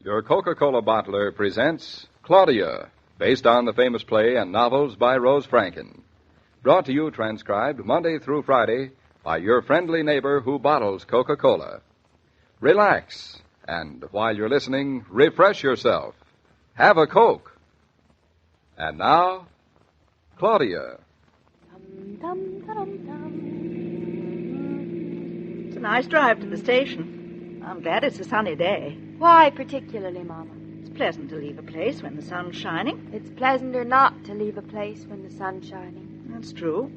Your Coca-Cola bottler presents Claudia, based on the famous play and novels by Rose Franken. Brought to you, transcribed Monday through Friday, by your friendly neighbor who bottles Coca-Cola. Relax, and while you're listening, refresh yourself. Have a Coke. And now, Claudia. It's a nice drive to the station. I'm glad it's a sunny day. Why particularly, Mama? It's pleasant to leave a place when the sun's shining. It's pleasanter not to leave a place when the sun's shining. That's true.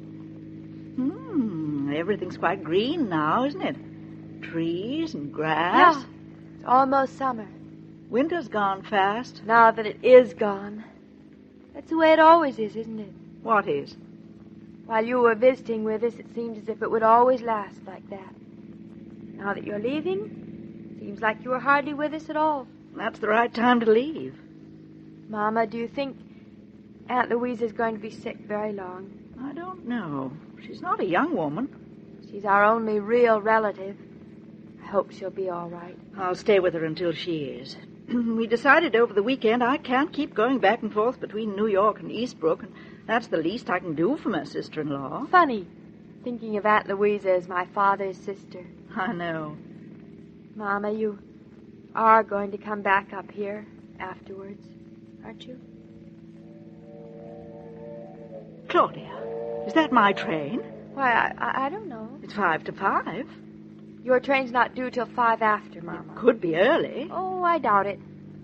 Everything's quite green now, isn't it? Trees and grass. Yeah, it's almost summer. Winter's gone fast. Now that it is gone. That's the way it always is, isn't it? What is? While you were visiting with us, it seemed as if it would always last like that. Now that you're leaving, it seems like you were hardly with us at all. That's the right time to leave. Mama, do you think Aunt Louisa's going to be sick very long? I don't know. She's not a young woman. She's our only real relative. I hope she'll be all right. I'll stay with her until she is. We decided over the weekend I can't keep going back and forth between New York and Eastbrook, and that's the least I can do for my sister-in-law. Funny, thinking of Aunt Louisa as my father's sister. I know. Mama, you are going to come back up here afterwards, aren't you? Claudia, is that my train? Why, I don't know. It's 5 to 5. Your train's not due till 5 after, Mama. It could be early. Oh, I doubt it.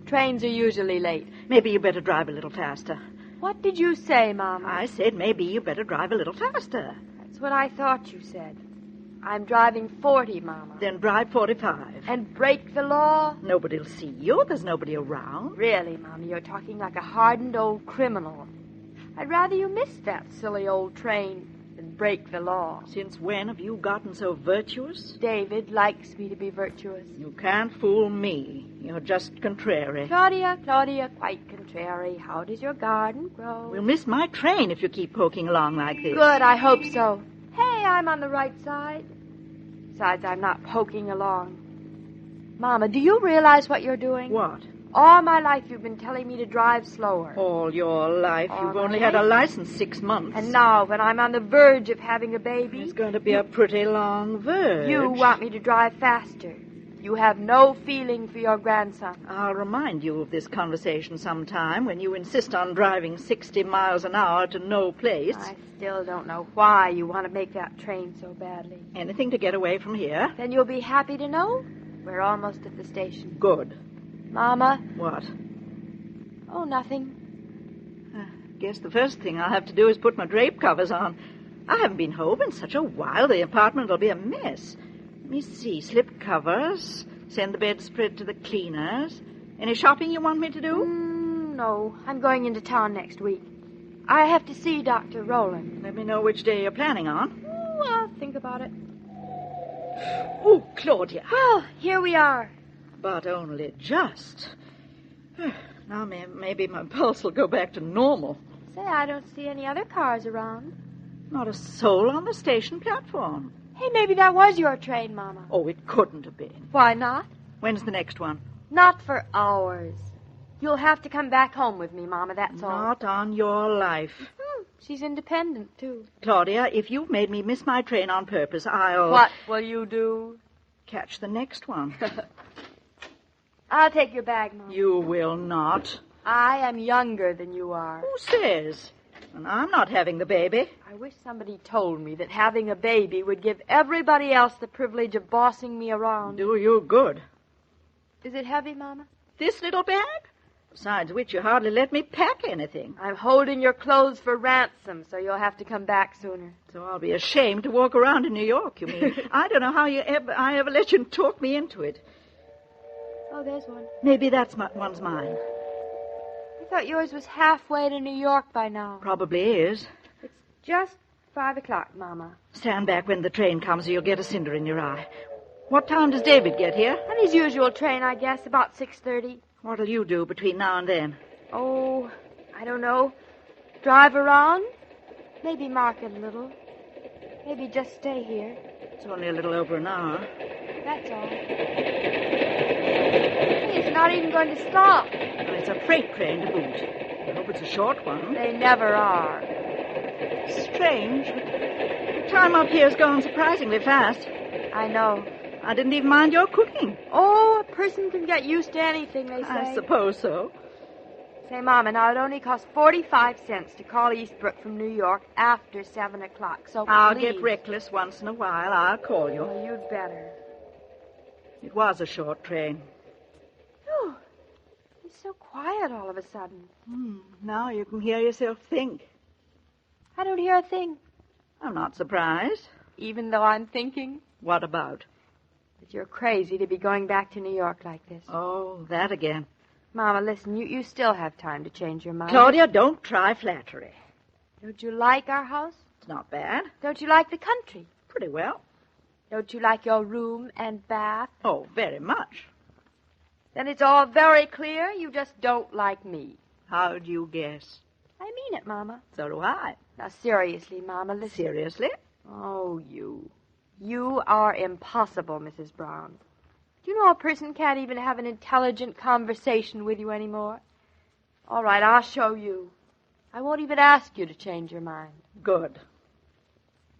Trains are usually late. Maybe you better drive a little faster. What did you say, Mama? I said maybe you better drive a little faster. That's what I thought you said. I'm driving 40, Mama. Then drive 45. And break the law? Nobody'll see you. There's nobody around. Really, Mama, you're talking like a hardened old criminal. I'd rather you miss that silly old train than break the law. Since when have you gotten so virtuous? David likes me to be virtuous. You can't fool me. You're just contrary. Claudia, quite contrary. How does your garden grow? We'll miss my train if you keep poking along like this. Good, I hope so. Hey, I'm on the right side. Besides, I'm not poking along. Mama, do you realize what you're doing? What? All my life you've been telling me to drive slower. All your life? All You've my only life? had a license 6 months. And now, when I'm on the verge of having a baby... It's going to be a pretty long verge. You want me to drive faster. You have no feeling for your grandson. I'll remind you of this conversation sometime when you insist on driving 60 miles an hour to no place. I still don't know why you want to make that train so badly. Anything to get away from here? Then you'll be happy to know we're almost at the station. Good. Mama? What? Oh, nothing. Guess the first thing I'll have to do is put my drape covers on. I haven't been home in such a while. The apartment will be a mess. Let me see. Slip covers. Send the bedspread to the cleaners. Any shopping you want me to do? No. I'm going into town next week. I have to see Dr. Rowland. Let me know which day you're planning on. I'll think about it. Oh, Claudia. Well, here we are. But only just. Now maybe my pulse will go back to normal. Say, I don't see any other cars around. Not a soul on the station platform. Hey, maybe that was your train, Mama. Oh, it couldn't have been. Why not? When's the next one? Not for hours. You'll have to come back home with me, Mama, that's all. Not on your life. She's independent, too. Claudia, if you've made me miss my train on purpose, I'll... What will you do? Catch the next one. I'll take your bag, Mama. You will not. I am younger than you are. Who says? And I'm not having the baby. I wish somebody told me that having a baby would give everybody else the privilege of bossing me around. Do you good. Is it heavy, Mama? This little bag? Besides which, you hardly let me pack anything. I'm holding your clothes for ransom, so you'll have to come back sooner. So I'll be ashamed to walk around in New York, you mean? I don't know how I ever let you talk me into it. Oh, there's one. Maybe one's mine. I thought yours was halfway to New York by now. Probably is. It's just 5 o'clock, Mama. Stand back when the train comes or you'll get a cinder in your eye. What time does David get here? On his usual train, I guess, about 6:30. What'll you do between now and then? Oh, I don't know. Drive around? Maybe market a little. Maybe just stay here. It's only a little over an hour. That's all. Hey, it's not not even going to stop. Well, it's a freight train to boot. I hope it's a short one. They never are. Strange. The time up here's gone surprisingly fast. I know. I didn't even mind your cooking. Oh, a person can get used to anything, they say. I suppose so. Say, Mama, now it only costs 45 cents to call Eastbrook from New York after 7 o'clock, so I'll please. get reckless once in a while. I'll call you. Oh, you'd better. It was a short train. Oh, it's so quiet all of a sudden. Now you can hear yourself think. I don't hear a thing. I'm not surprised. Even though I'm thinking What about? that you're crazy to be going back to New York like this. Oh, that again. Mama, listen, you still have time to change your mind. Claudia, don't try flattery. Don't you like our house? It's not bad. Don't you like the country? Pretty well. Don't you like your room and bath? Oh, very much. Then it's all very clear. You just don't like me. How'd you guess? I mean it, Mama. So do I. Now, seriously, Mama, listen. Seriously? Oh, you. You are impossible, Mrs. Brown. Do you know a person can't even have an intelligent conversation with you anymore? All right, I'll show you. I won't even ask you to change your mind. Good.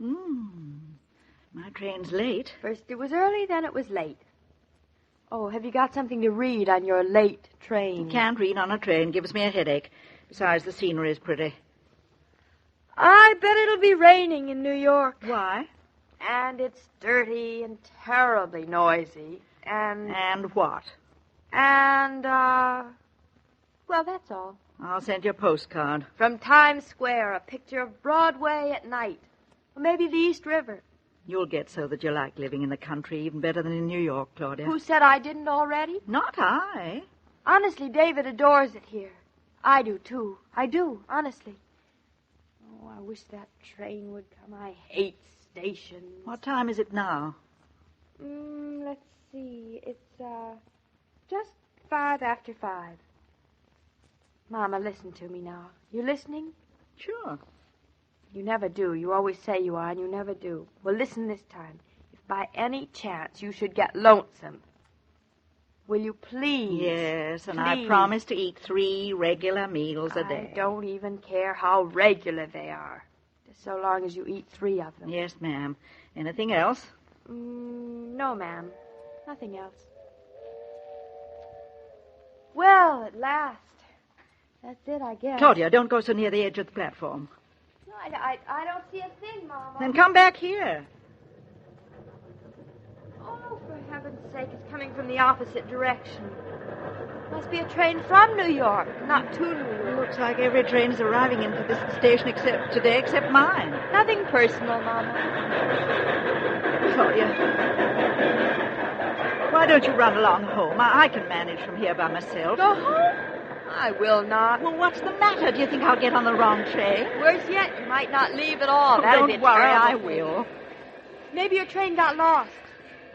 My train's late. First it was early, then it was late. Oh, have you got something to read on your late train? Can't read on a train. Gives me a headache. Besides, the scenery's pretty. I bet it'll be raining in New York. Why? And it's dirty and terribly noisy. And what? Well, that's all. I'll send you a postcard. From Times Square, a picture of Broadway at night. Or maybe the East River. You'll get so that you like living in the country even better than in New York, Claudia. Who said I didn't already? Not I. Honestly, David adores it here. I do, too. I do, honestly. Oh, I wish that train would come. I hate stations. What time is it now? Let's see. It's, just 5 after 5. Mama, listen to me now. You listening? Sure. You never do. You always say you are, and you never do. Well, listen this time. If by any chance you should get lonesome, will you please? Yes, and please. I promise to eat 3 regular meals a day. I don't even care how regular they are. Just so long as you eat 3 of them. Yes, ma'am. Anything else? No, ma'am. Nothing else. Well, at last. That's it, I guess. Claudia, don't go so near the edge of the platform. No, I don't see a thing, Mama. Then come back here. Oh, for heaven's sake, it's coming from the opposite direction. Must be a train from New York, not to New York. Looks like every train is arriving into this station except mine. Nothing personal, Mama. Claudia, why don't you run along home? I can manage from here by myself. Go home? I will not. Well, what's the matter? Do you think I'll get on the wrong train? Worse yet, you might not leave at all. Oh, That'd be don't a worry, terrible I thing. will. Maybe your train got lost.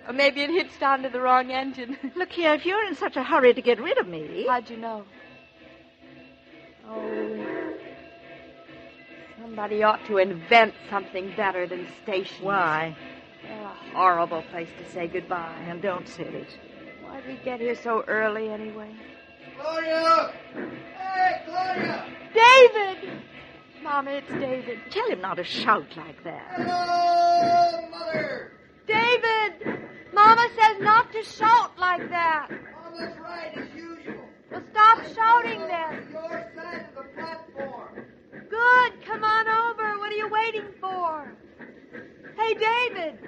Or maybe it hitched onto the wrong engine. Look here, if you're in such a hurry to get rid of me... How'd you know? Oh, somebody ought to invent something better than stations. Why? They're a horrible place to say goodbye. And don't say it. Why'd we get here so early, anyway? Claudia! Hey, Claudia! David! Mama, it's David. Tell him not to shout like that. Hello, Mother! David! Mama says not to shout like that. Mama's right, as usual. Well, stop shouting then. Your side of the platform. Good. Come on over. What are you waiting for? Hey, David.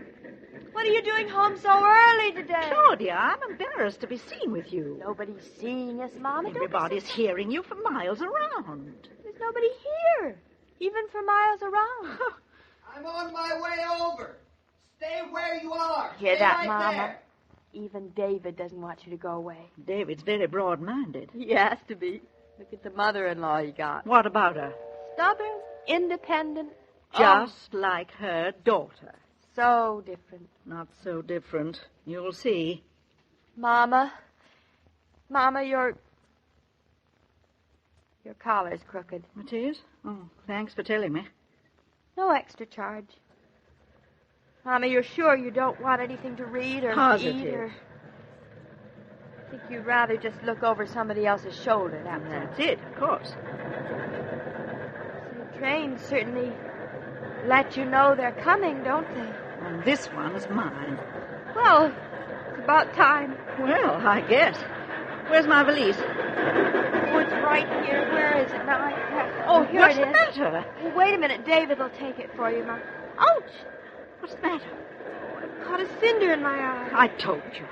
What are you doing home so early today? Claudia, I'm embarrassed to be seen with you. Nobody's seeing us, Mama. Don't be Everybody's hearing you for miles around. There's nobody here, even for miles around. I'm on my way over. Stay where you are. Hear Stay that, right Mama? there. Even David doesn't want you to go away. David's very broad-minded. He has to be. Look at the mother-in-law he got. What about her? Stubborn, independent. Just like her daughter. So different. Not so different. You'll see. Mama, your collar's crooked. It is? Oh, thanks for telling me. No extra charge. Mama, you're sure you don't want anything to read or Positive. eat or... think you'd rather just look over somebody else's shoulder, that's all. That's it, of course. The trains certainly let you know they're coming, don't they? And this one's mine. Well, it's about time. Well, I guess. Where's my valise? Oh, it's right here. Where is it now? Oh, here What's it is. What's the matter? Oh, wait a minute. David will take it for you, Ma. Ouch! What's the matter? Caught a cinder in my eye. I told you.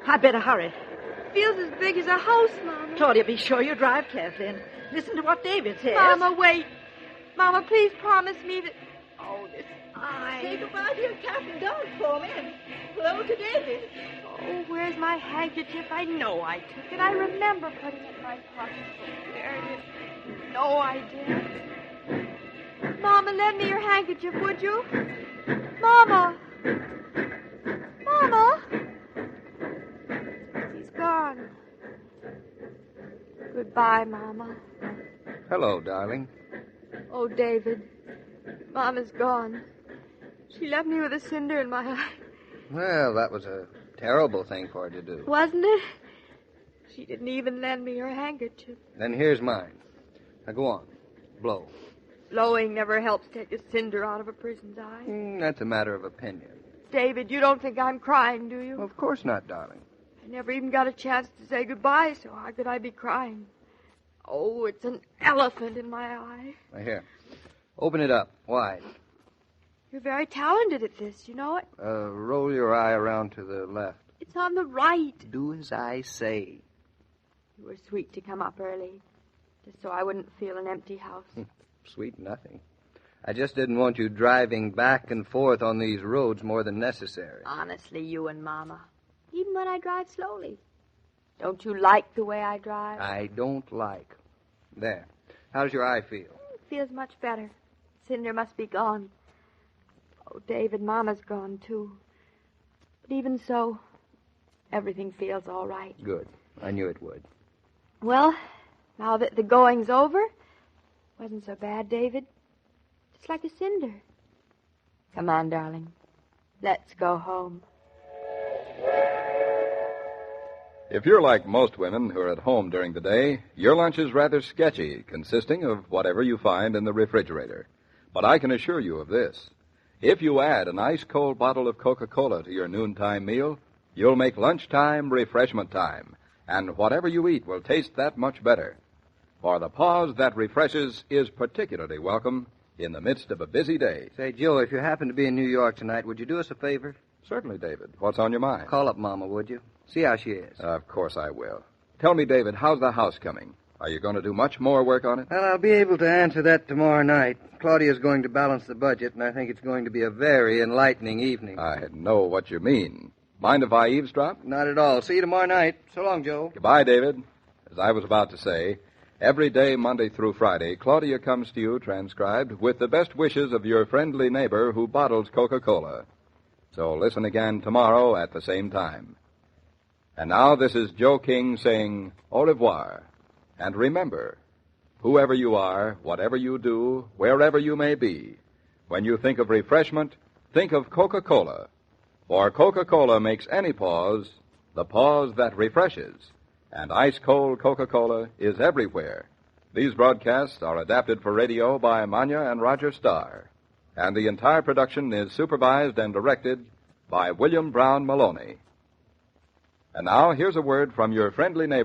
I better hurry. Feels as big as a house, Mama. Claudia, be sure you drive carefully and listen to what David says. Mama, wait. Mama, please promise me that... Oh, this eye. Say goodbye to your cap and gown for me and hello to David. Oh, where's my handkerchief? I know I took it. I remember putting it in my pocket. Oh, there it is. No, I didn't. Mama, lend me your handkerchief, would you? Mama! Mama! He's gone. Goodbye, Mama. Hello, darling. Oh, David. Mama's gone. She left me with a cinder in my eye. Well, that was a terrible thing for her to do. Wasn't it? She didn't even lend me her handkerchief. Then here's mine. Now go on. Blow. Blowing never helps take a cinder out of a person's eye. That's a matter of opinion. David, you don't think I'm crying, do you? Well, of course not, darling. I never even got a chance to say goodbye, so how could I be crying? Oh, it's an elephant in my eye. Now, here. Open it up, wide. You're very talented at this, you know it? Roll your eye around to the left. It's on the right. Do as I say. You were sweet to come up early, just so I wouldn't feel an empty house. Sweet nothing. I just didn't want you driving back and forth on these roads more than necessary. Honestly, you and Mama. Even when I drive slowly. Don't you like the way I drive? I don't like. There. How does your eye feel? It feels much better. Cinder must be gone. Oh, David, Mama's gone, too. But even so, everything feels all right. Good. I knew it would. Well, now that the going's over, wasn't so bad, David. Just like a cinder. Come on, darling. Let's go home. If you're like most women who are at home during the day, your lunch is rather sketchy, consisting of whatever you find in the refrigerator. But I can assure you of this. If you add an ice-cold bottle of Coca-Cola to your noontime meal, you'll make lunchtime refreshment time, and whatever you eat will taste that much better. For the pause that refreshes is particularly welcome in the midst of a busy day. Say, Joe, if you happen to be in New York tonight, would you do us a favor? Certainly, David. What's on your mind? Call up Mama, would you? See how she is. Of course I will. Tell me, David, how's the house coming? Are you going to do much more work on it? Well, I'll be able to answer that tomorrow night. Claudia's going to balance the budget, and I think it's going to be a very enlightening evening. I know what you mean. Mind if I eavesdrop? Not at all. See you tomorrow night. So long, Joe. Goodbye, David. As I was about to say, every day, Monday through Friday, Claudia comes to you, transcribed, with the best wishes of your friendly neighbor who bottles Coca-Cola. So listen again tomorrow at the same time. And now this is Joe King saying au revoir. And remember, whoever you are, whatever you do, wherever you may be, when you think of refreshment, think of Coca-Cola. For Coca-Cola makes any pause the pause that refreshes. And ice-cold Coca-Cola is everywhere. These broadcasts are adapted for radio by Manya and Roger Starr. And the entire production is supervised and directed by William Brown Meloney. And now, here's a word from your friendly neighbor.